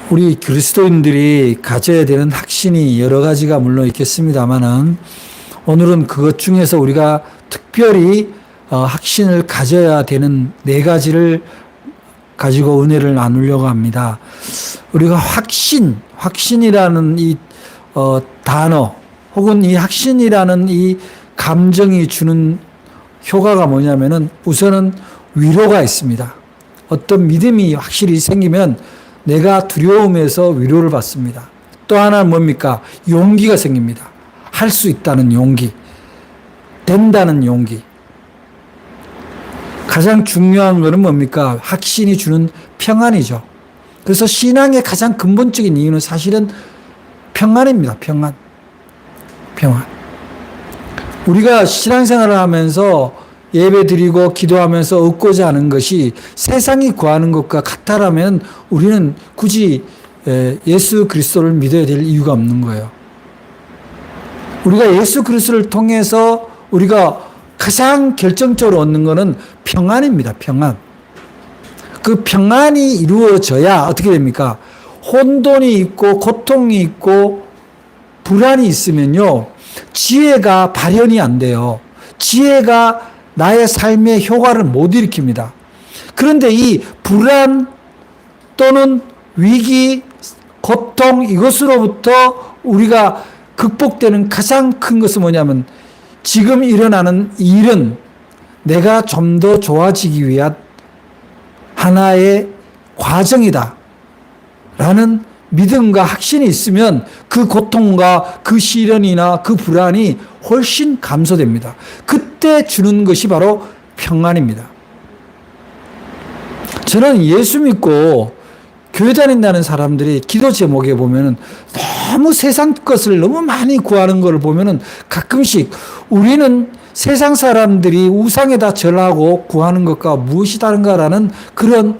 우리 그리스도인들이 가져야 되는 확신이 여러 가지가 물론 있겠습니다만은 오늘은 그것 중에서 우리가 특별히 확신을 가져야 되는 네 가지를 가지고 은혜를 나누려고 합니다. 우리가 확신이라는 이 단어 혹은 이 확신이라는 이 감정이 주는 효과가 뭐냐면은 우선은 위로가 있습니다. 어떤 믿음이 확실히 생기면 내가 두려움에서 위로를 받습니다. 또 하나는 뭡니까? 용기가 생깁니다. 할 수 있다는 용기, 된다는 용기. 가장 중요한 것은 뭡니까? 확신이 주는 평안이죠. 그래서 신앙의 가장 근본적인 이유는 사실은 평안입니다. 평안. 우리가 신앙생활을 하면서 예배 드리고 기도하면서 얻고자 하는 것이 세상이 구하는 것과 같다라면 우리는 굳이 예수 그리스도를 믿어야 될 이유가 없는 거예요. 우리가 예수 그리스도를 통해서 우리가 가장 결정적으로 얻는 것은 평안입니다. 평안. 그 평안이 이루어져야 어떻게 됩니까? 혼돈이 있고 고통이 있고 불안이 있으면요. 지혜가 발현이 안 돼요. 지혜가 나의 삶의 효과를 못 일으킵니다. 그런데 이 불안 또는 위기, 고통 이것으로부터 우리가 극복되는 가장 큰 것은 뭐냐면 지금 일어나는 일은 내가 좀 더 좋아지기 위한 하나의 과정이다 라는 믿음과 확신이 있으면 그 고통과 그 시련이나 그 불안이 훨씬 감소됩니다. 그때 주는 것이 바로 평안입니다. 저는 예수 믿고 교회 다닌다는 사람들이 기도 제목에 보면은 너무 세상 것을 너무 많이 구하는 것을 보면은 가끔씩 우리는 세상 사람들이 우상에다 절하고 구하는 것과 무엇이 다른가라는 그런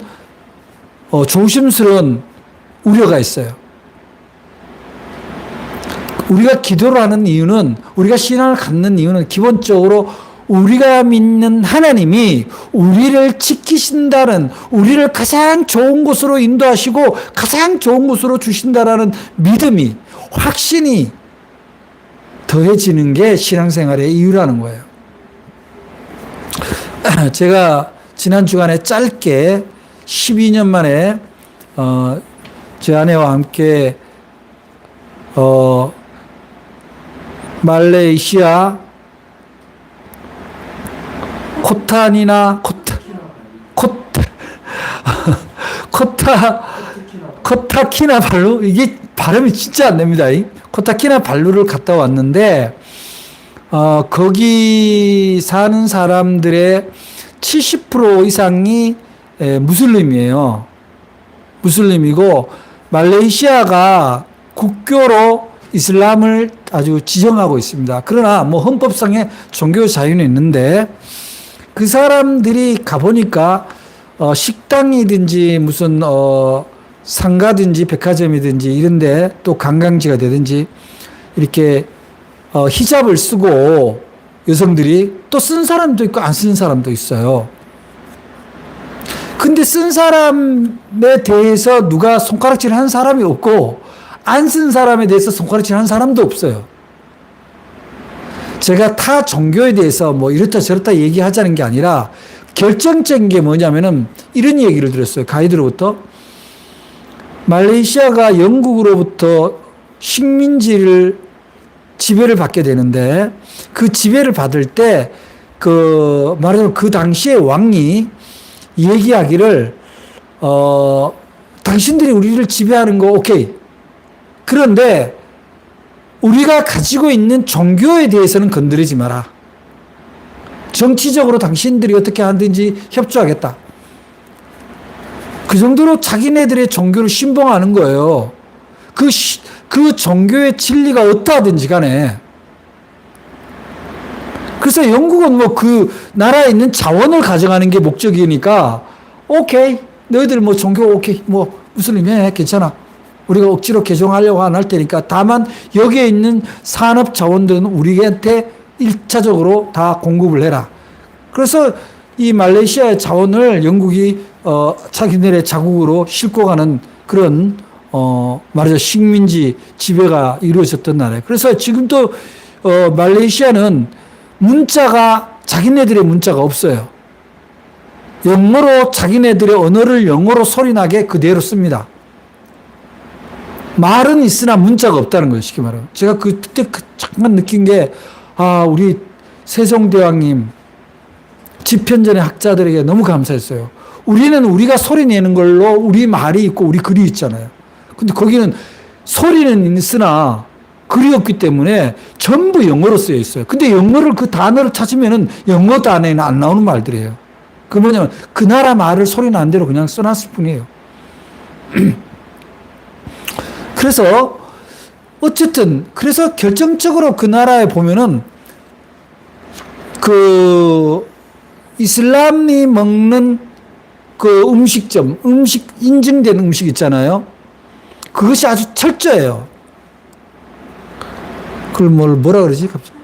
조심스러운 우려가 있어요. 우리가 기도를 하는 이유는, 우리가 신앙을 갖는 이유는 기본적으로 우리가 믿는 하나님이 우리를 지키신다는, 우리를 가장 좋은 곳으로 인도하시고 가장 좋은 곳으로 주신다라는 믿음이, 확신이 더해지는 게 신앙생활의 이유라는 거예요. 제가 지난 주간에 짧게 12년 만에 제 아내와 함께 말레이시아 코타키나발루, 이게 발음이 진짜 안 됩니다. 코타키나발루를 갔다 왔는데 거기 사는 사람들의 70% 이상이 무슬림이에요. 무슬림이고 말레이시아가 국교로 이슬람을 아주 지정하고 있습니다. 그러나 뭐 헌법상의 종교 자유는 있는데 그 사람들이 가보니까 식당이든지 무슨 상가든지 백화점이든지 이런데 또 관광지가 되든지 이렇게 히잡을 쓰고 여성들이 또 쓴 사람도 있고 안 쓴 사람도 있어요. 근데 쓴 사람에 대해서 누가 손가락질 한 사람이 없고 안 쓴 사람에 대해서 손가락질 한 사람도 없어요. 제가 타 종교에 대해서 뭐 이렇다 저렇다 얘기하자는 게 아니라 결정적인 게 뭐냐면은 이런 얘기를 들었어요. 가이드로부터. 말레이시아가 영국으로부터 식민지를 지배를 받게 되는데 그 지배를 받을 때 말하자면 그 당시에 왕이 얘기하기를 당신들이 우리를 지배하는 거 오케이. 그런데 우리가 가지고 있는 종교에 대해서는 건드리지 마라. 정치적으로 당신들이 어떻게 하든지 협조하겠다. 그 정도로 자기네들의 종교를 신봉하는 거예요. 그 종교의 진리가 어떠하든지 간에. 그래서 영국은 뭐 그 나라에 있는 자원을 가져가는 게 목적이니까 오케이. 너희들 뭐 종교 오케이. 뭐 무슬림 해. 괜찮아. 우리가 억지로 개종하려고 안 할 테니까 다만 여기에 있는 산업 자원들은 우리한테 1차적으로 다 공급을 해라. 그래서 이 말레이시아의 자원을 영국이 자기네의 자국으로 싣고 가는 그런 말하자 식민지 지배가 이루어졌던 나라예요. 그래서 지금도 말레이시아는 문자가 자기네들의 문자가 없어요. 영어로 자기네들의 언어를 영어로 소리나게 그대로 씁니다. 말은 있으나 문자가 없다는 거예요. 쉽게 말하면. 제가 그때 잠깐 느낀 게 우리 세종대왕님 집현전의 학자들에게 너무 감사했어요. 우리는 우리가 소리 내는 걸로 우리 말이 있고 우리 글이 있잖아요. 근데 거기는 소리는 있으나 글이 없기 때문에 전부 영어로 쓰여 있어요. 근데 영어를 그 단어를 찾으면은 영어 단어에는 안 나오는 말들이에요. 그 뭐냐면 그 나라 말을 소리 나는 대로 그냥 써놨을 뿐이에요. 그래서 어쨌든 그래서 결정적으로 그 나라에 보면은 그 이슬람이 먹는 그 음식점, 인증된 음식 있잖아요. 그것이 아주 철저해요. 그걸 뭐라 그러지? 갑자기.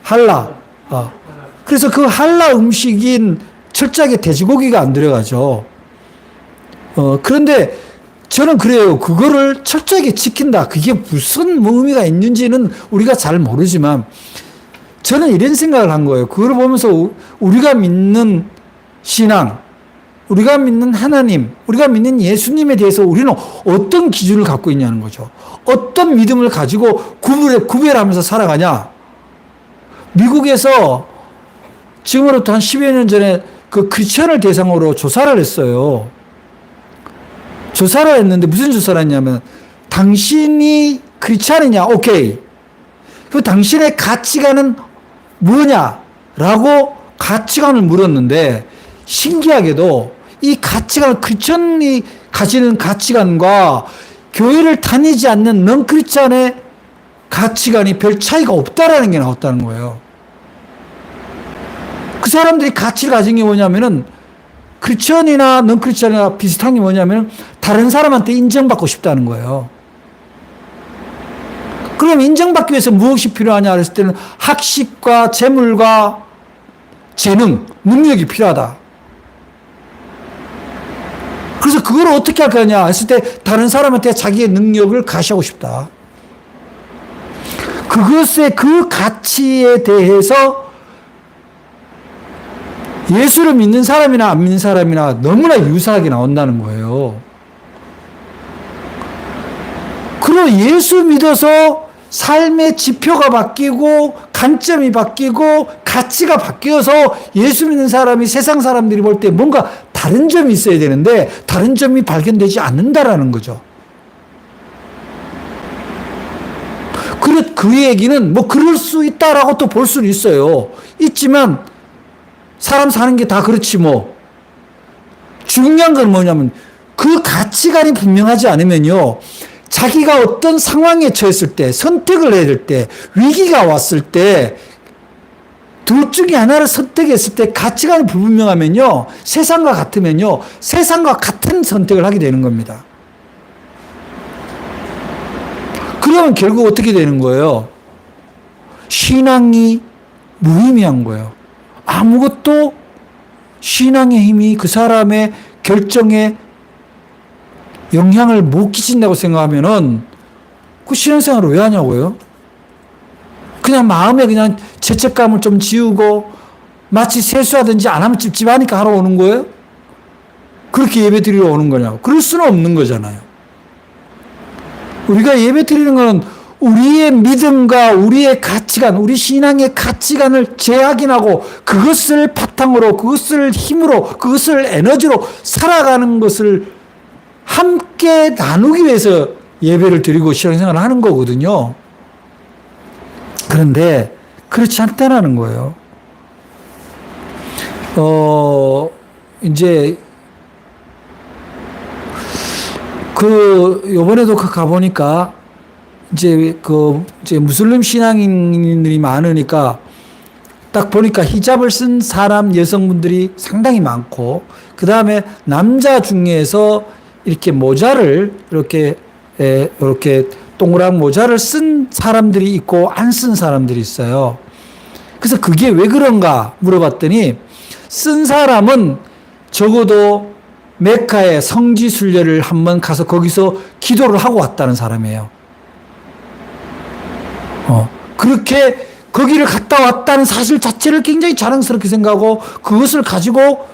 할라. 그래서 그 할라 음식인 철저하게 돼지고기가 안 들어가죠. 그런데 저는 그래요. 그거를 철저하게 지킨다. 그게 무슨 의미가 있는지는 우리가 잘 모르지만 저는 이런 생각을 한 거예요. 그걸 보면서 우리가 믿는 신앙, 우리가 믿는 하나님, 우리가 믿는 예수님에 대해서 우리는 어떤 기준을 갖고 있냐는 거죠. 어떤 믿음을 가지고 구별하면서 살아가냐. 미국에서 지금으로부터 한 10여 년 전에 그 크리스천을 대상으로 조사를 했어요. 조사를 했는데 무슨 조사를 했냐면 당신이 크리스찬이냐? 오케이. 그 당신의 가치관은 뭐냐라고 가치관을 물었는데 신기하게도 이 가치관, 크리스천이 가지는 가치관과 교회를 다니지 않는 넌 크리스찬의 가치관이 별 차이가 없다라는 게 나왔다는 거예요. 그 사람들이 가치를 가진 게 뭐냐면은 크리스천이나 넌 크리스천이나 비슷한 게 뭐냐면 다른 사람한테 인정받고 싶다는 거예요. 그럼 인정받기 위해서 무엇이 필요하냐 그랬을 때는 학식과 재물과 재능, 능력이 필요하다. 그래서 그걸 어떻게 할 거냐 했을 때 다른 사람한테 자기의 능력을 가시하고 싶다. 그것의 그 가치에 대해서 예수를 믿는 사람이나 안 믿는 사람이나 너무나 유사하게 나온다는 거예요. 그리고 예수 믿어서 삶의 지표가 바뀌고 관점이 바뀌고 가치가 바뀌어서 예수 믿는 사람이 세상 사람들이 볼 때 뭔가 다른 점이 있어야 되는데 다른 점이 발견되지 않는다라는 거죠. 그 얘기는 뭐 그럴 수 있다라고 또 볼 수는 있어요. 있지만 사람 사는 게 다 그렇지 뭐. 중요한 건 뭐냐면 그 가치관이 분명하지 않으면요. 자기가 어떤 상황에 처했을 때, 선택을 해야 될 때, 위기가 왔을 때, 둘 중에 하나를 선택했을 때 가치관이 불분명하면요. 세상과 같으면요. 세상과 같은 선택을 하게 되는 겁니다. 그러면 결국 어떻게 되는 거예요? 신앙이 무의미한 거예요. 아무것도 신앙의 힘이 그 사람의 결정에 영향을 못 끼친다고 생각하면은 그 신앙생활을 왜 하냐고요? 그냥 마음에 그냥 죄책감을 좀 지우고 마치 세수하든지 안 하면 찝찝하니까 하러 오는 거예요? 그렇게 예배 드리러 오는 거냐고. 그럴 수는 없는 거잖아요. 우리가 예배 드리는 건 우리의 믿음과 우리의 가치관, 우리 신앙의 가치관을 재확인하고 그것을 바탕으로, 그것을 힘으로, 그것을 에너지로 살아가는 것을 함께 나누기 위해서 예배를 드리고 신앙생활을 하는 거거든요. 그런데 그렇지 않다라는 거예요. 이제 요번에도 가보니까 이제 무슬림 신앙인들이 많으니까 딱 보니까 히잡을 쓴 사람 여성분들이 상당히 많고 그 다음에 남자 중에서 이렇게 모자를 이렇게 동그란 모자를 쓴 사람들이 있고 안 쓴 사람들이 있어요. 그래서 그게 왜 그런가 물어봤더니 쓴 사람은 적어도 메카의 성지 순례를 한번 가서 거기서 기도를 하고 왔다는 사람이에요. 그렇게 거기를 갔다 왔다는 사실 자체를 굉장히 자랑스럽게 생각하고 그것을 가지고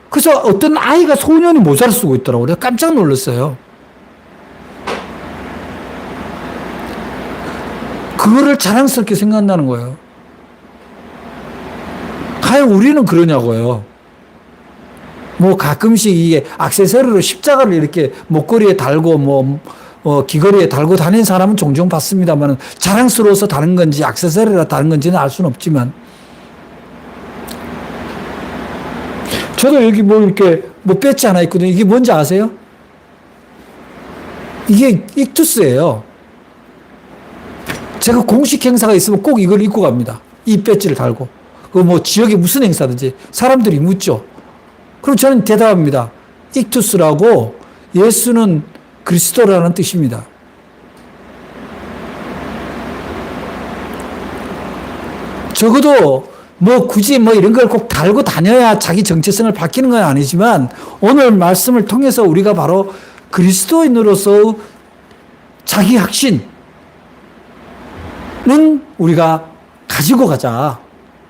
그래서 어떤 아이가 소년이 모자를 쓰고 있더라고요. 내가 깜짝 놀랐어요. 그거를 자랑스럽게 생각한다는 거예요. 과연 우리는 그러냐고요. 뭐 가끔씩 이게 액세서리로 십자가를 이렇게 목걸이에 달고 귀걸이에 달고 다니는 사람은 종종 봤습니다만 자랑스러워서 다른 건지 액세서리라 다른 건지는 알 수는 없지만 저도 여기 이렇게 배지 하나 있거든요. 이게 뭔지 아세요? 이게 익투스예요. 제가 공식 행사가 있으면 꼭 이걸 입고 갑니다. 이 배지를 달고. 지역에 무슨 행사든지 사람들이 묻죠. 그럼 저는 대답합니다. 익투스라고 예수는 그리스도라는 뜻입니다. 적어도 굳이 이런 걸 꼭 달고 다녀야 자기 정체성을 밝히는 건 아니지만 오늘 말씀을 통해서 우리가 바로 그리스도인으로서 자기 확신은 우리가 가지고 가자.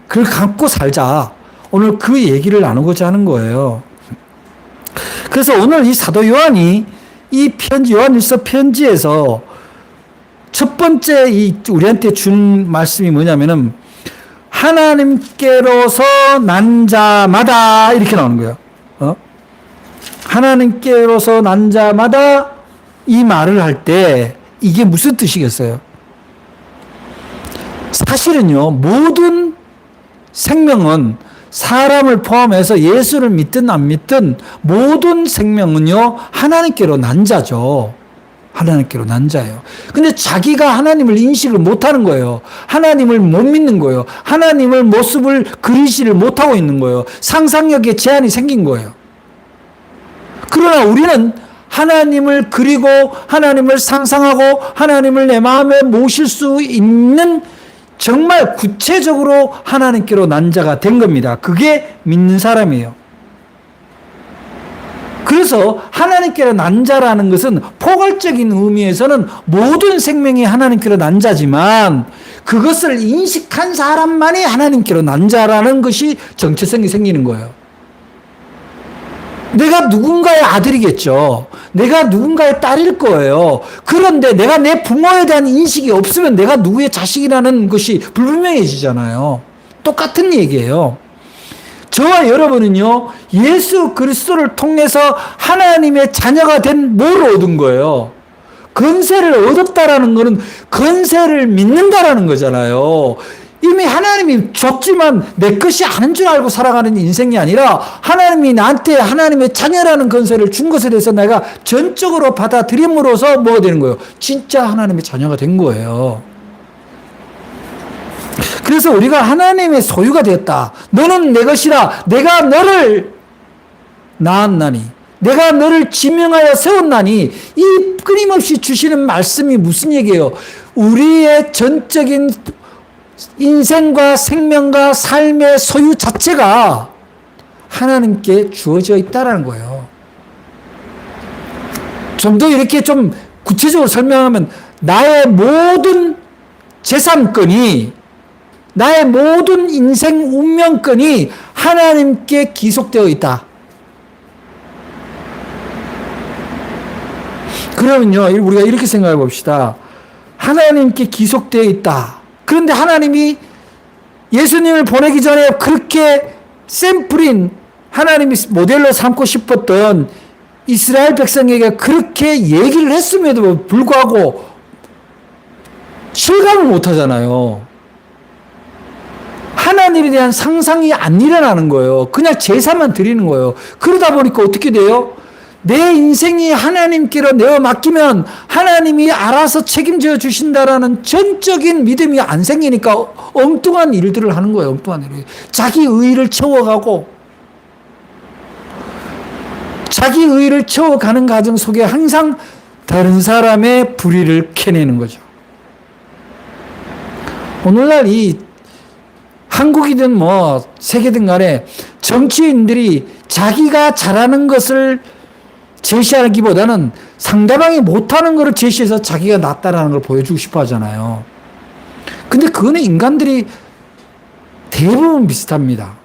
그걸 갖고 살자. 오늘 그 얘기를 나누고자 하는 거예요. 그래서 오늘 이 사도 요한이 이 편지, 요한일서 편지에서 첫 번째 우리한테 준 말씀이 뭐냐면은 하나님께로서 난 자마다 이렇게 나오는 거예요. 하나님께로서 난 자마다 이 말을 할 때 이게 무슨 뜻이겠어요? 사실은요, 모든 생명은 사람을 포함해서 예수를 믿든 안 믿든 모든 생명은요, 하나님께로 난 자죠. 하나님께로 난 자예요. 근데 자기가 하나님을 인식을 못 하는 거예요. 하나님을 못 믿는 거예요. 하나님을 모습을 그리지를 못하고 있는 거예요. 상상력에 제한이 생긴 거예요. 그러나 우리는 하나님을 그리고 하나님을 상상하고 하나님을 내 마음에 모실 수 있는 정말 구체적으로 하나님께로 난 자가 된 겁니다. 그게 믿는 사람이에요. 그래서 하나님께로 난 자라는 것은 포괄적인 의미에서는 모든 생명이 하나님께로 난 자지만 그것을 인식한 사람만이 하나님께로 난 자라는 것이 정체성이 생기는 거예요. 내가 누군가의 아들이겠죠. 내가 누군가의 딸일 거예요. 그런데 내가 내 부모에 대한 인식이 없으면 내가 누구의 자식이라는 것이 불분명해지잖아요. 똑같은 얘기예요. 저와 여러분은요, 예수 그리스도를 통해서 하나님의 자녀가 된 뭘 얻은 거예요? 건세를 얻었다라는 것은 건세를 믿는다라는 거잖아요. 이미 하나님이 줬지만 내 것이 아닌 줄 알고 살아가는 인생이 아니라 하나님이 나한테 하나님의 자녀라는 건세를 준 것에 대해서 내가 전적으로 받아들임으로써 뭐가 되는 거예요? 진짜 하나님의 자녀가 된 거예요. 그래서 우리가 하나님의 소유가 되었다. 너는 내 것이라. 내가 너를 낳았나니. 내가 너를 지명하여 세웠나니. 이 끊임없이 주시는 말씀이 무슨 얘기예요? 우리의 전적인 인생과 생명과 삶의 소유 자체가 하나님께 주어져 있다는 거예요. 좀 더 이렇게 좀 구체적으로 설명하면 나의 모든 재산권이 나의 모든 인생 운명권이 하나님께 기속되어 있다. 그러면요, 우리가 이렇게 생각해 봅시다. 하나님께 기속되어 있다. 그런데 하나님이 예수님을 보내기 전에 그렇게 샘플인 하나님이 모델로 삼고 싶었던 이스라엘 백성에게 그렇게 얘기를 했음에도 불구하고 실감을 못 하잖아요. 하나님에 대한 상상이 안 일어나는 거예요. 그냥 제사만 드리는 거예요. 그러다 보니까 어떻게 돼요? 내 인생이 하나님께로 내어 맡기면 하나님이 알아서 책임져 주신다라는 전적인 믿음이 안 생기니까 엉뚱한 일들을 하는 거예요. 엉뚱한 일. 자기 의의를 채워가고 자기 의의를 채워가는 과정 속에 항상 다른 사람의 불의를 캐내는 거죠. 오늘날 이 한국이든 세계든 간에 정치인들이 자기가 잘하는 것을 제시하기보다는 상대방이 못하는 것을 제시해서 자기가 낫다라는 걸 보여주고 싶어 하잖아요. 근데 그거는 인간들이 대부분 비슷합니다.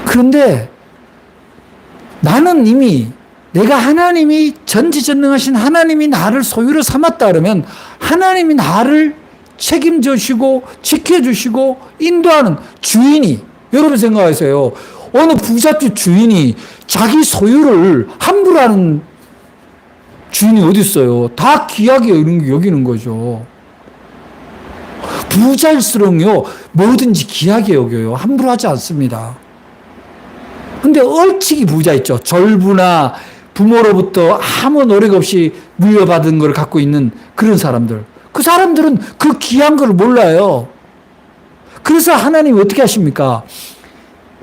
그런데 나는 이미 내가 하나님이 전지전능하신 하나님이 나를 소유로 삼았다 그러면 하나님이 나를 책임져 주시고 지켜주시고 인도하는 주인이, 여러분 생각하세요. 어느 부잣집 주인이 자기 소유를 함부로 하는 주인이 어디 있어요? 다 귀하게 여기는 거죠. 부자일수록요 뭐든지 귀하게 여겨요. 함부로 하지 않습니다. 근데 얼치기 부자 있죠. 절부나 부모로부터 아무 노력 없이 물려받은 걸 갖고 있는 그런 사람들. 그 사람들은 그 귀한 걸 몰라요. 그래서 하나님이 어떻게 하십니까?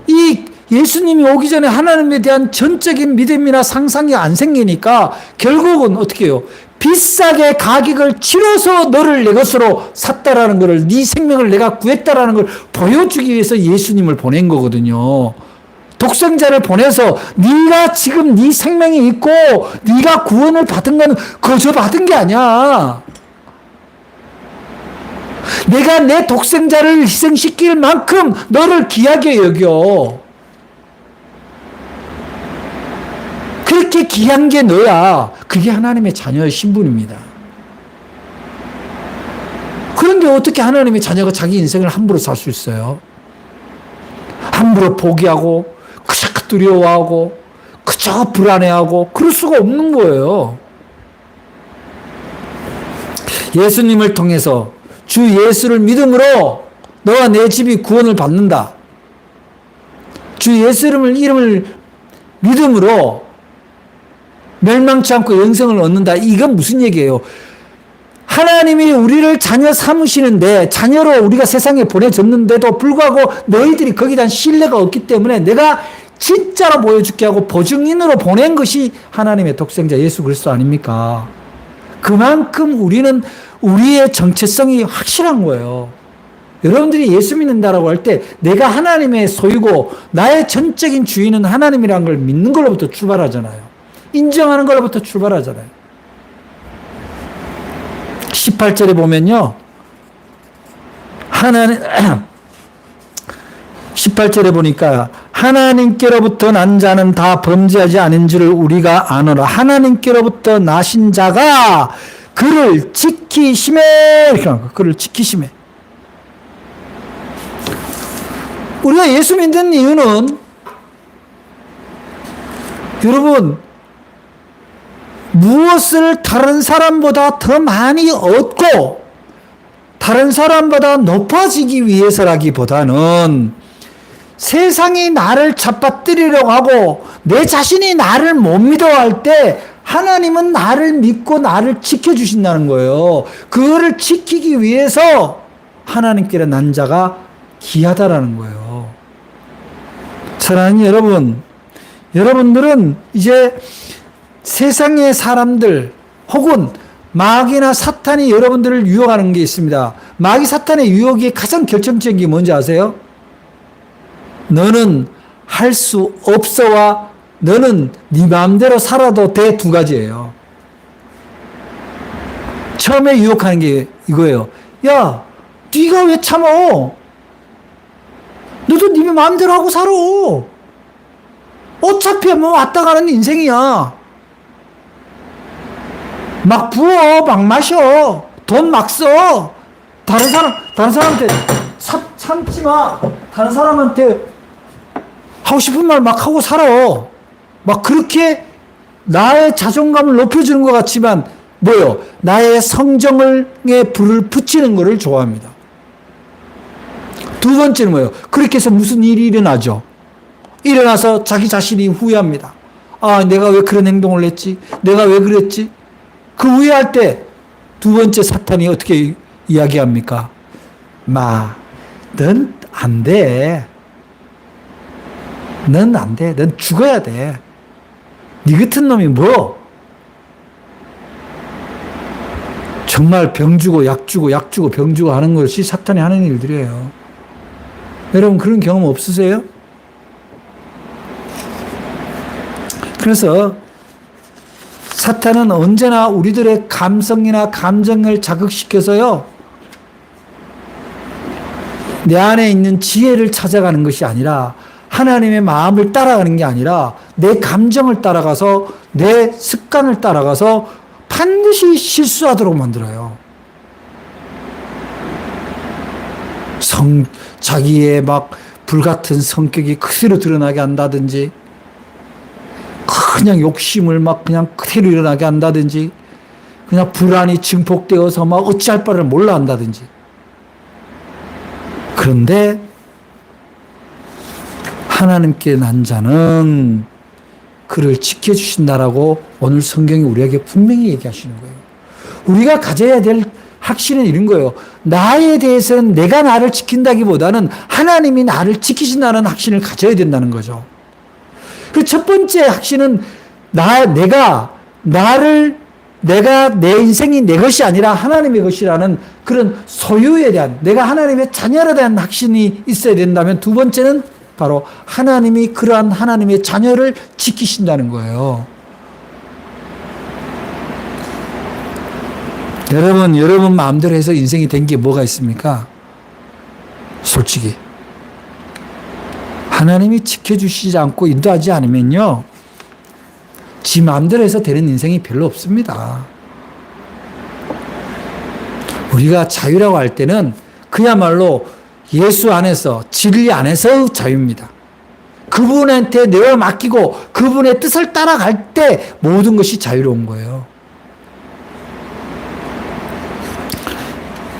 이 예수님이 오기 전에 하나님에 대한 전적인 믿음이나 상상이 안 생기니까 결국은 어떻게 해요? 비싸게 가격을 치러서 너를 내 것으로 샀다라는 것을, 네 생명을 내가 구했다라는 걸 보여주기 위해서 예수님을 보낸 거거든요. 독생자를 보내서 네가 지금 네 생명이 있고 네가 구원을 받은 건 거저 받은 게 아니야. 내가 내 독생자를 희생시킬 만큼 너를 귀하게 여겨. 그렇게 귀한 게 너야. 그게 하나님의 자녀의 신분입니다. 그런데 어떻게 하나님의 자녀가 자기 인생을 함부로 살 수 있어요? 함부로 포기하고 그저 두려워하고 그저 불안해하고 그럴 수가 없는 거예요. 예수님을 통해서 주 예수를 믿음으로 너와 내 집이 구원을 받는다. 주 예수를 이름을 믿음으로 멸망치 않고 영생을 얻는다. 이건 무슨 얘기예요? 하나님이 우리를 자녀 삼으시는데, 자녀로 우리가 세상에 보내졌는데도 불구하고 너희들이 거기에 대한 신뢰가 없기 때문에 내가 진짜로 보여줄게 하고 보증인으로 보낸 것이 하나님의 독생자 예수 그리스도 아닙니까? 그만큼 우리는 우리의 정체성이 확실한 거예요. 여러분들이 예수 믿는다라고 할 때 내가 하나님의 소유고 나의 전적인 주인은 하나님이라는 걸 믿는 걸로부터 출발하잖아요. 인정하는 걸로부터 출발하잖아요. 18절에 보면요. 18절에 보니까 하나님께로부터 난 자는 다 범죄하지 않은 줄을 우리가 아노라. 하나님께로부터 나신 자가 그를 지키심에, 그를 지키심에. 우리가 예수 믿는 이유는 여러분 무엇을 다른 사람보다 더 많이 얻고 다른 사람보다 높아지기 위해서라기보다는 세상이 나를 잡아뜨리려고 하고 내 자신이 나를 못 믿어할 때 하나님은 나를 믿고 나를 지켜주신다는 거예요. 그거를 지키기 위해서 하나님께로 난 자가 귀하다라는 거예요. 사랑하는 여러분, 여러분들은 이제 세상의 사람들 혹은 마귀나 사탄이 여러분들을 유혹하는 게 있습니다. 마귀 사탄의 유혹이 가장 결정적인 게 뭔지 아세요? 너는 할 수 없어와 너는 네 마음대로 살아도 돼, 두 가지예요. 처음에 유혹하는 게 이거예요. 야, 네가 왜 참어? 너도 네 마음대로 하고 살아. 어차피 뭐 왔다 가는 인생이야. 막 부어, 막 마셔, 돈 막 써. 다른 사람한테 참지 마. 다른 사람한테 하고 싶은 말 막 하고 살아. 막 그렇게 나의 자존감을 높여주는 것 같지만 뭐요? 나의 성정에 불을 붙이는 것을 좋아합니다. 두 번째는 뭐예요? 그렇게 해서 무슨 일이 일어나죠? 일어나서 자기 자신이 후회합니다. 아, 내가 왜 그런 행동을 했지? 내가 왜 그랬지? 그 후회할 때 두 번째 사탄이 어떻게 이야기합니까? 넌 안 돼. 넌 안 돼. 넌 죽어야 돼. 네 같은 놈이 뭐? 정말 병 주고 약 주고 약 주고 병 주고 하는 것이 사탄이 하는 일들이에요. 여러분 그런 경험 없으세요? 그래서 사탄은 언제나 우리들의 감성이나 감정을 자극시켜서요, 내 안에 있는 지혜를 찾아가는 것이 아니라 하나님의 마음을 따라가는 게 아니라 내 감정을 따라가서 내 습관을 따라가서 반드시 실수하도록 만들어요. 자기의 막 불같은 성격이 그대로 드러나게 한다든지, 그냥 욕심을 막 그냥 그대로 일어나게 한다든지, 그냥 불안이 증폭되어서 막 어찌할 바를 몰라 한다든지. 그런데 하나님께 난 자는 그를 지켜주신다라고 오늘 성경이 우리에게 분명히 얘기하시는 거예요. 우리가 가져야 될 확신은 이런 거예요. 나에 대해서는 내가 나를 지킨다기보다는 하나님이 나를 지키신다는 확신을 가져야 된다는 거죠. 그 첫 번째 확신은 내가 내 인생이 내 것이 아니라 하나님의 것이라는 그런 소유에 대한, 내가 하나님의 자녀에 대한 확신이 있어야 된다면, 두 번째는 바로 하나님이 그러한 하나님의 자녀를 지키신다는 거예요. 여러분 마음대로 해서 인생이 된 게 뭐가 있습니까? 솔직히 하나님이 지켜주시지 않고 인도하지 않으면요, 지 마음대로 해서 되는 인생이 별로 없습니다. 우리가 자유라고 할 때는 그야말로 예수 안에서, 진리 안에서 자유입니다. 그분한테 내어 맡기고 그분의 뜻을 따라갈 때 모든 것이 자유로운 거예요.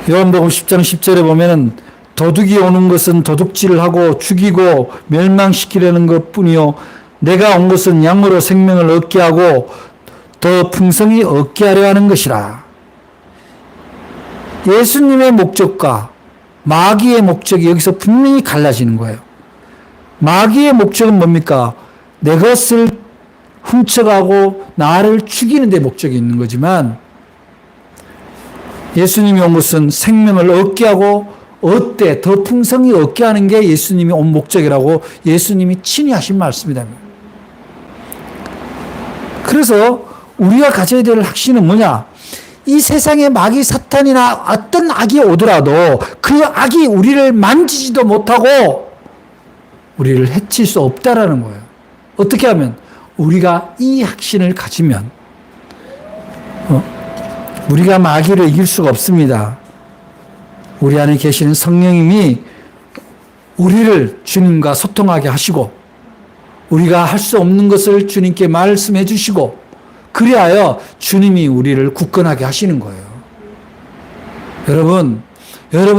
요한복음 10장 10절에 보면은 도둑이 오는 것은 도둑질을 하고 죽이고 멸망시키려는 것뿐이요, 내가 온 것은 양으로 생명을 얻게 하고 더 풍성히 얻게 하려 하는 것이라. 예수님의 목적과 마귀의 목적이 여기서 분명히 갈라지는 거예요. 마귀의 목적은 뭡니까? 내 것을 훔쳐가고 나를 죽이는 데 목적이 있는 거지만, 예수님이 온 것은 생명을 얻게 하고 더 풍성히 얻게 하는 게 예수님이 온 목적이라고 예수님이 친히 하신 말씀이다. 그래서 우리가 가져야 될 확신은 뭐냐? 이 세상에 마귀 사탄이나 어떤 악이 오더라도 그 악이 우리를 만지지도 못하고 우리를 해칠 수 없다라는 거예요. 어떻게 하면? 우리가 이 확신을 가지면 우리가 마귀를 이길 수가 없습니다. 우리 안에 계시는 성령님이 우리를 주님과 소통하게 하시고, 우리가 할 수 없는 것을 주님께 말씀해 주시고, 그리하여 주님이 우리를 굳건하게 하시는 거예요. 여러분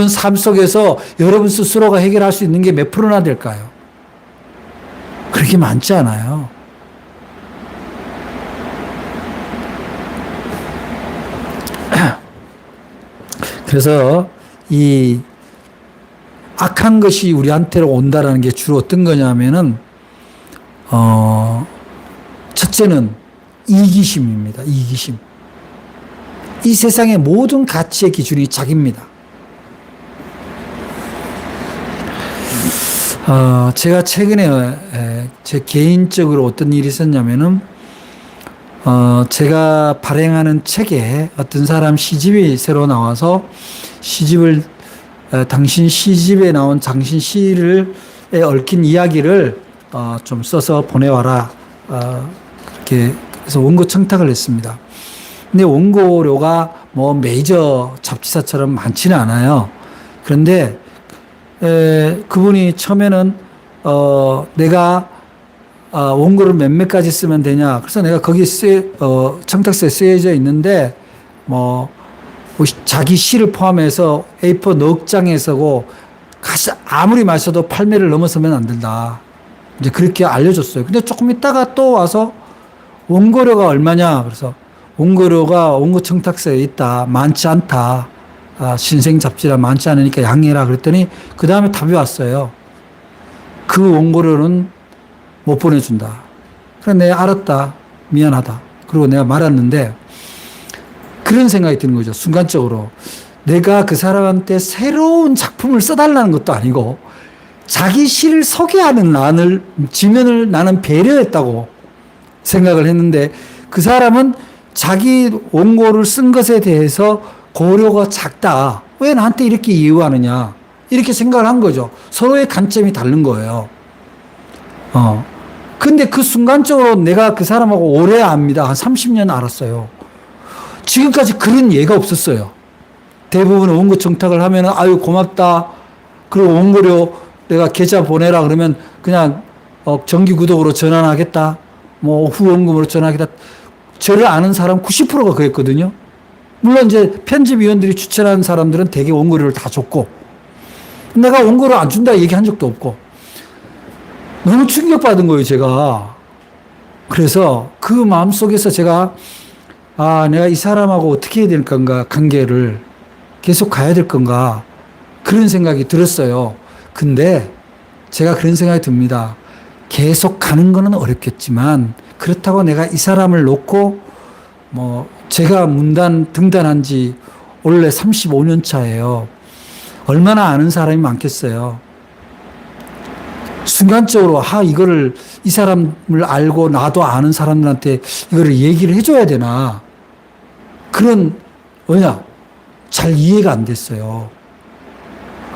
삶 속에서 여러분 스스로가 해결할 수 있는 게 몇 프로나 될까요? 그렇게 많지 않아요. 그래서 이 악한 것이 우리한테로 온다라는 게 주로 어떤 거냐면은, 첫째는 이기심입니다. 이기심. 이 세상의 모든 가치의 기준이 자기입니다. 제가 최근에 제 개인적으로 어떤 일이 있었냐면은, 제가 발행하는 책에 어떤 사람 시집이 새로 나와서 당신 시집에 나온 당신 시에 얽힌 이야기를 좀 써서 보내와라. 그렇게 해서 원고 청탁을 했습니다. 근데 원고료가 뭐 메이저 잡지사처럼 많지는 않아요. 그런데 그분이 처음에는 내가 원고를 몇 가지 쓰면 되냐. 그래서 내가 거기 청탁서에 쓰여져 있는데, 자기 시를 포함해서 A4 넉 장에 쓰고, 아무리 마셔도 8매를 넘어서면 안 된다. 이제 그렇게 알려줬어요. 근데 조금 있다가 또 와서 원고료가 얼마냐. 그래서 원고 청탁서에 있다. 많지 않다. 신생 잡지라 많지 않으니까 양해라. 그랬더니 그 다음에 답이 왔어요. 그 원고료는 못 보내준다. 그래, 내가 알았다. 미안하다. 그리고 내가 말았는데, 그런 생각이 드는 거죠. 순간적으로. 내가 그 사람한테 새로운 작품을 써달라는 것도 아니고, 자기 시를 소개하는 지면을 나는 배려했다고 생각을 했는데 그 사람은 자기 원고를 쓴 것에 대해서 고려가 작다. 왜 나한테 이렇게 이유하느냐. 이렇게 생각을 한 거죠. 서로의 관점이 다른 거예요. 근데 그 순간적으로 내가 그 사람하고 오래 압니다. 한 30년 알았어요. 지금까지 그런 예가 없었어요. 대부분 원고 청탁을 하면 아유 고맙다. 그리고 원고료 내가 계좌 보내라 그러면 그냥 정기 구독으로 전환하겠다. 뭐 후원금으로 전환하겠다. 저를 아는 사람 90%가 그랬거든요. 물론 이제 편집위원들이 추천한 사람들은 대개 원고료를 다 줬고 내가 원고료 안 준다 얘기한 적도 없고 너무 충격받은 거예요, 제가. 그래서 그 마음속에서 제가 내가 이 사람하고 어떻게 해야 될 건가, 관계를 계속 가야 될 건가 그런 생각이 들었어요. 근데 제가 그런 생각이 듭니다. 계속 가는 거는 어렵겠지만 그렇다고 내가 이 사람을 놓고 제가 등단한 지 원래 35년 차예요. 얼마나 아는 사람이 많겠어요. 순간적으로 이 사람을 알고 나도 아는 사람들한테 이거를 얘기를 해줘야 되나 그런 잘 이해가 안 됐어요.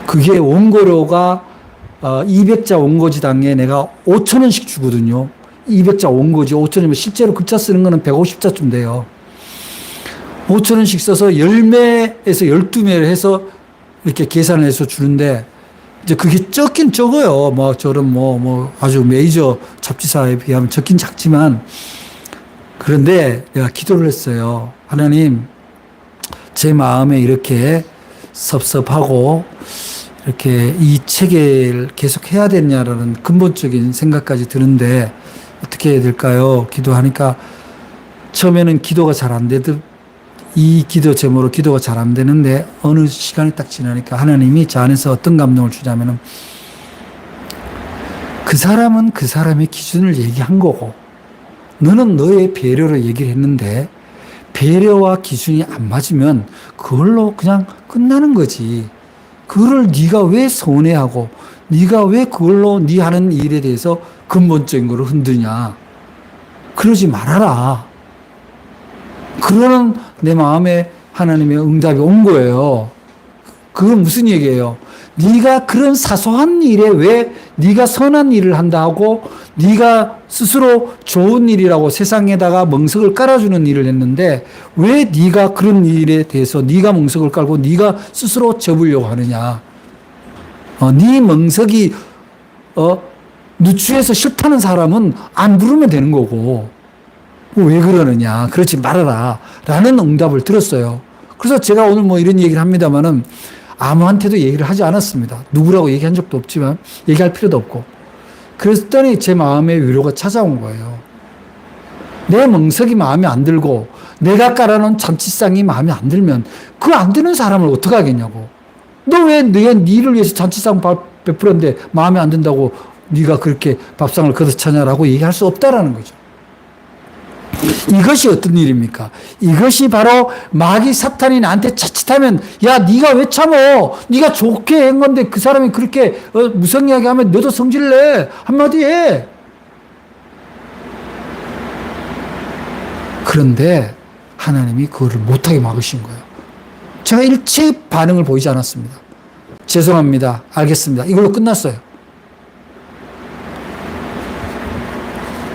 그게 원고료가 200자 원고지당에 내가 5,000원씩 주거든요. 200자 원고지 5,000원이면 실제로 글자 쓰는 거는 150자쯤 돼요. 5,000원씩 써서 10매에서 12매를 해서 이렇게 계산을 해서 주는데 이제 그게 적긴 적어요. 아주 메이저 잡지사에 비하면 적긴 작지만 그런데 내가 기도를 했어요. 하나님, 제 마음에 이렇게 섭섭하고 이렇게 이 체계를 계속 해야 되냐라는 근본적인 생각까지 드는데 어떻게 해야 될까요? 기도하니까 처음에는 기도가 잘 안 되듯 이 기도 제목으로 기도가 잘 안 되는데 어느 시간이 딱 지나니까 하나님이 저 안에서 어떤 감동을 주냐면은 그 사람은 그 사람의 기준을 얘기한 거고 너는 너의 배려로 얘기를 했는데 배려와 기준이 안 맞으면 그걸로 그냥 끝나는 거지. 그거를 네가 왜 서운해하고 네가 왜 그걸로 네 하는 일에 대해서 근본적인 걸 흔드냐. 그러지 말아라. 그러는 내 마음에 하나님의 응답이 온 거예요. 그건 무슨 얘기예요? 네가 그런 사소한 일에 왜 네가 선한 일을 한다 하고 네가 스스로 좋은 일이라고 세상에다가 멍석을 깔아주는 일을 했는데 왜 네가 그런 일에 대해서 네가 멍석을 깔고 네가 스스로 접으려고 하느냐. 네 멍석이 누추해서 싫다는 사람은 안 부르면 되는 거고 왜 그러느냐. 그러지 말아라. 라는 응답을 들었어요. 그래서 제가 오늘 이런 얘기를 합니다만은 아무한테도 얘기를 하지 않았습니다. 누구라고 얘기한 적도 없지만 얘기할 필요도 없고. 그랬더니 제 마음에 위로가 찾아온 거예요. 내 멍석이 마음에 안 들고 내가 깔아놓은 잔치상이 마음에 안 들면 그 안 드는 사람을 어떻게 하겠냐고. 너 왜 니를 위해서 잔치상 베풀었는데 마음에 안 든다고 네가 그렇게 밥상을 걷어차냐라고 얘기할 수 없다라는 거죠. 이것이 어떤 일입니까? 이것이 바로 마귀 사탄이 나한테 자칫하면 야 네가 왜 참어? 네가 좋게 한 건데 그 사람이 그렇게 무성의하게 하면 너도 성질내. 한마디 해. 그런데 하나님이 그거를 못하게 막으신 거예요. 제가 일체 반응을 보이지 않았습니다. 죄송합니다. 알겠습니다. 이걸로 끝났어요.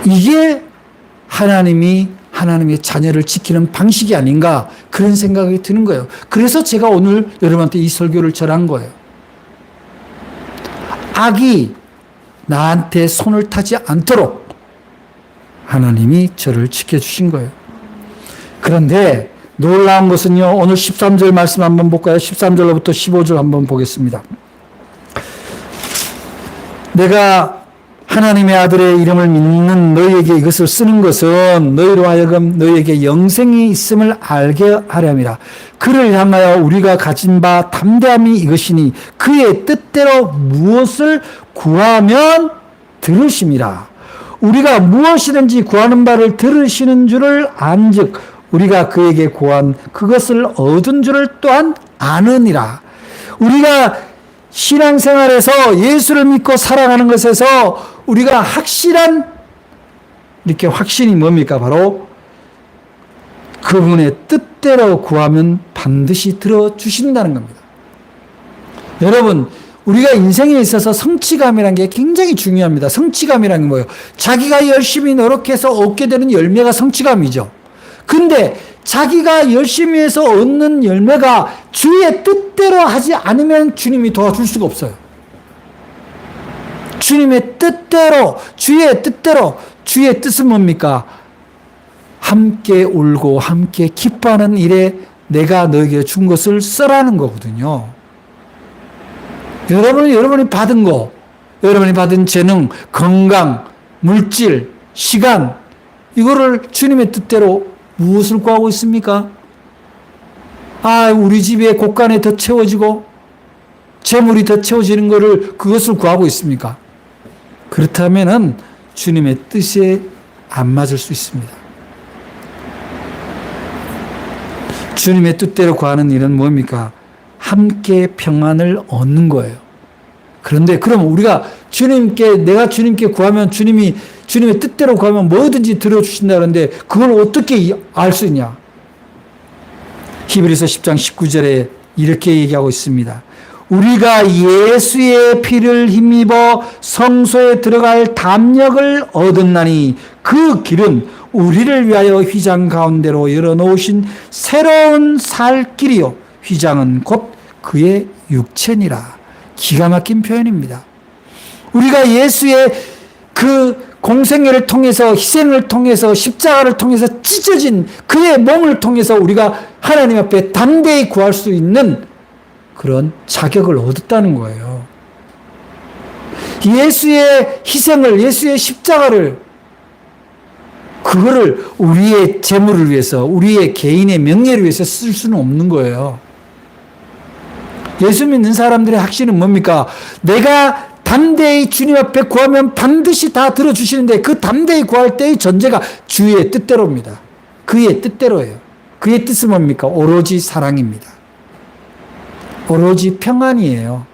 이게 하나님의 자녀를 지키는 방식이 아닌가 그런 생각이 드는 거예요. 그래서 제가 오늘 여러분한테 이 설교를 전한 거예요. 악이 나한테 손을 타지 않도록 하나님이 저를 지켜주신 거예요. 그런데 놀라운 것은요. 오늘 13절 말씀 한번 볼까요? 13절로부터 15절 한번 보겠습니다. 내가 하나님의 아들의 이름을 믿는 너희에게 이것을 쓰는 것은 너희로 하여금 너희에게 영생이 있음을 알게 하려함이라. 그를 향하여 우리가 가진 바 담대함이 이것이니 그의 뜻대로 무엇을 구하면 들으심이라. 우리가 무엇이든지 구하는 바를 들으시는 줄을 안즉 우리가 그에게 구한 그것을 얻은 줄을 또한 아느니라. 우리가 신앙생활에서 예수를 믿고 살아가는 것에서 우리가 확실한 이렇게 확신이 뭡니까? 바로 그분의 뜻대로 구하면 반드시 들어주신다는 겁니다. 여러분, 우리가 인생에 있어서 성취감이라는 게 굉장히 중요합니다. 성취감이라는 게 뭐예요? 자기가 열심히 노력해서 얻게 되는 열매가 성취감이죠. 근데 자기가 열심히 해서 얻는 열매가 주의 뜻대로 하지 않으면 주님이 도와줄 수가 없어요. 주님의 뜻대로, 주의 뜻대로, 주의 뜻은 뭡니까? 함께 울고 함께 기뻐하는 일에 내가 너에게 준 것을 써라는 거거든요. 여러분이 받은 거, 여러분이 받은 재능, 건강, 물질, 시간, 이거를 주님의 뜻대로 무엇을 구하고 있습니까? 우리 집에 곳간에 더 채워지고 재물이 더 채워지는 것을 그것을 구하고 있습니까? 그렇다면은 주님의 뜻에 안 맞을 수 있습니다. 주님의 뜻대로 구하는 일은 뭡니까? 함께 평안을 얻는 거예요. 그런데 그럼 우리가 내가 주님께 구하면 주님의 뜻대로 구하면 뭐든지 들어주신다 그러는데 그걸 어떻게 알 수 있냐? 히브리서 10장 19절에 이렇게 얘기하고 있습니다. 우리가 예수의 피를 힘입어 성소에 들어갈 담력을 얻었나니 그 길은 우리를 위하여 휘장 가운데로 열어놓으신 새로운 살 길이요. 휘장은 곧 그의 육체니라. 기가 막힌 표현입니다. 우리가 예수의 그 공생애를 통해서, 희생을 통해서, 십자가를 통해서 찢어진 그의 몸을 통해서 우리가 하나님 앞에 담대히 구할 수 있는 그런 자격을 얻었다는 거예요. 예수의 희생을, 예수의 십자가를, 그거를 우리의 재물을 위해서, 우리의 개인의 명예를 위해서 쓸 수는 없는 거예요. 예수 믿는 사람들의 확신은 뭡니까? 내가 담대히 주님 앞에 구하면 반드시 다 들어주시는데 그 담대히 구할 때의 전제가 주의 뜻대로입니다. 그의 뜻대로예요. 그의 뜻은 뭡니까? 오로지 사랑입니다. 오로지 평안이에요.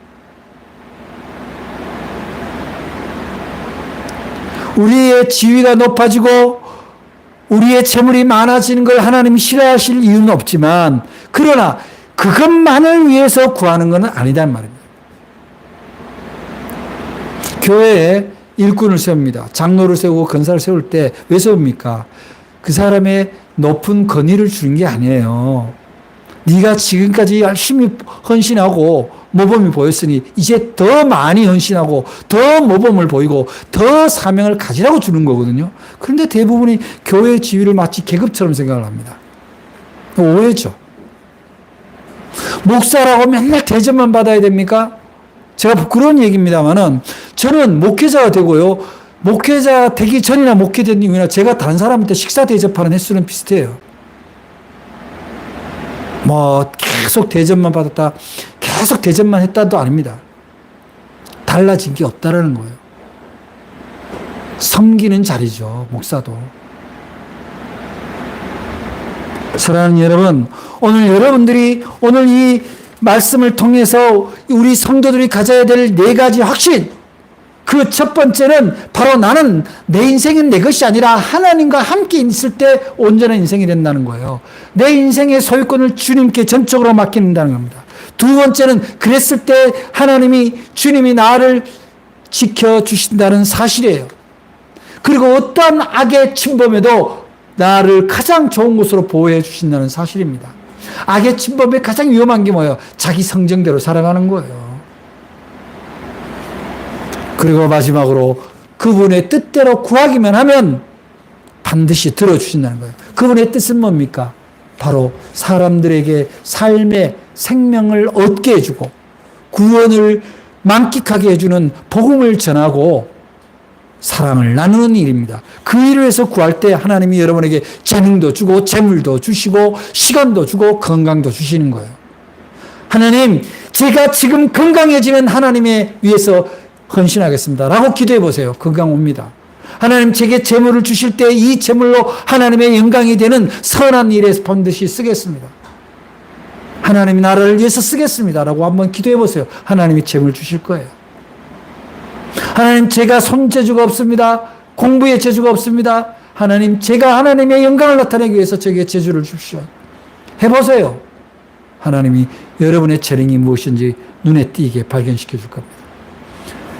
우리의 지위가 높아지고 우리의 재물이 많아지는 걸 하나님이 싫어하실 이유는 없지만, 그러나 그것만을 위해서 구하는 것은 아니단 말입니다. 교회에 일꾼을 세웁니다. 장로를 세우고 권사를 세울 때 왜 세웁니까? 그 사람의 높은 권위를 주는 게 아니에요. 네가 지금까지 열심히 헌신하고 모범이 보였으니 이제 더 많이 헌신하고 더 모범을 보이고 더 사명을 가지라고 주는 거거든요. 그런데 대부분이 교회의 지위를 마치 계급처럼 생각을 합니다. 오해죠. 목사라고 맨날 대접만 받아야 됩니까? 제가 부끄러운 얘기입니다만은 저는 목회자가 되고요. 목회자 되기 전이나 목회된 이후나 제가 다른 사람한테 식사 대접하는 횟수는 비슷해요. 계속 대접만 받았다, 계속 대접만 했다도 아닙니다. 달라진 게 없다라는 거예요. 섬기는 자리죠, 목사도. 사랑하는 여러분, 오늘 여러분들이 오늘 이 말씀을 통해서 우리 성도들이 가져야 될 4가지 확신, 그 첫 번째는 바로 나는 내 인생은 내 것이 아니라 하나님과 함께 있을 때 온전한 인생이 된다는 거예요. 내 인생의 소유권을 주님께 전적으로 맡긴다는 겁니다. 두 번째는 그랬을 때 주님이 나를 지켜주신다는 사실이에요. 그리고 어떠한 악의 침범에도 나를 가장 좋은 곳으로 보호해 주신다는 사실입니다. 악의 침범에 가장 위험한 게 뭐예요? 자기 성정대로 살아가는 거예요. 그리고 마지막으로 그분의 뜻대로 구하기만 하면 반드시 들어주신다는 거예요. 그분의 뜻은 뭡니까? 바로 사람들에게 삶의 생명을 얻게 해주고 구원을 만끽하게 해주는 복음을 전하고 사랑을 나누는 일입니다. 그 일을 위해서 구할 때 하나님이 여러분에게 재능도 주고 재물도 주시고 시간도 주고 건강도 주시는 거예요. 하나님, 제가 지금 건강해지면 하나님의 위해서 헌신하겠습니다 라고 기도해 보세요. 건강 옵니다. 하나님, 제게 재물을 주실 때 이 재물로 하나님의 영광이 되는 선한 일에 반드시 쓰겠습니다. 하나님이 나라를 위해서 쓰겠습니다 라고 한번 기도해 보세요. 하나님이 재물 주실 거예요. 하나님, 제가 손재주가 없습니다. 공부에 재주가 없습니다. 하나님, 제가 하나님의 영광을 나타내기 위해서 저에게 재주를 주십시오. 해보세요. 하나님이 여러분의 재능이 무엇인지 눈에 띄게 발견시켜 줄 겁니다.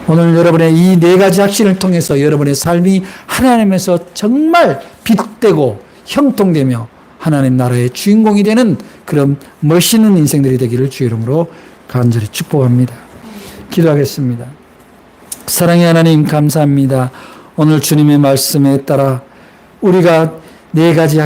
오늘 여러분의 이 네 가지 확신을 통해서 여러분의 삶이 하나님에서 정말 빛되고 형통되며 하나님 나라의 주인공이 되는 그런 멋있는 인생들이 되기를 주 이름으로 간절히 축복합니다. 기도하겠습니다. 사랑의 하나님 감사합니다. 오늘 주님의 말씀에 따라 우리가 네 가지